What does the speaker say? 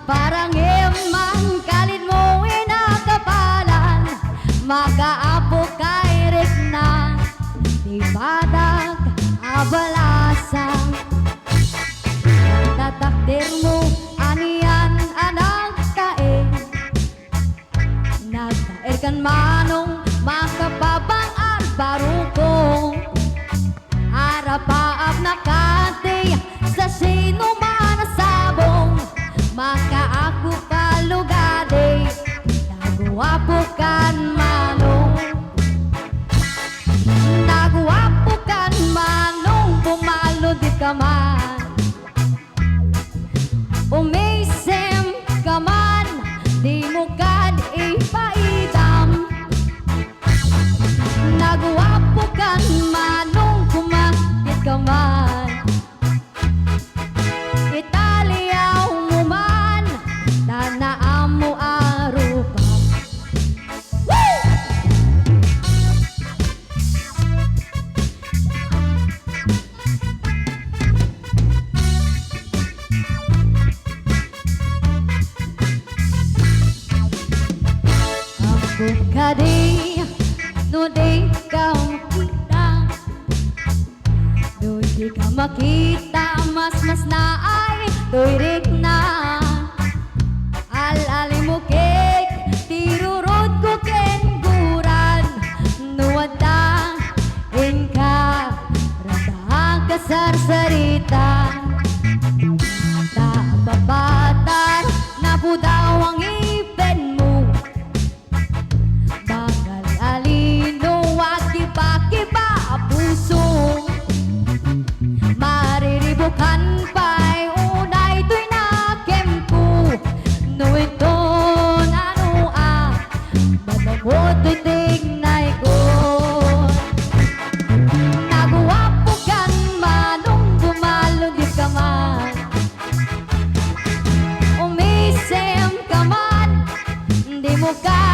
Parang imang kalit mo inakapalan, makaapo kay Rikna, di badag abalasang. Tatakdir mo aniyan anak kae, nagkaer kan manong makapabang arbarukong. Arapaap na kati sa sino man sabong, makaako ka lugade, nagwapo kan manong. Nagwapo kan manong, pumalo di ka man. Umisem ka man, di mo kad ipaidam. Nagwapo kan manong, kumakit ka man. Italiyaw mo man, tanaan mo arupa. Ako ka di, no di ka makita, no di ka makita, mas na ay tuirik na. Alali mo kek, tirurod ko ken guran, nuwada inka, rata ka sarsarita. Tapapatar na po daw ang ipin mo, bagal alino at kiba-kiba puso. Mariribukan pa'y unay to'y nakempo, no ito ano ba't to'y tignay ko. Nagwapo kan manong, bumalo di ka man. Umisem ka man, di mo ka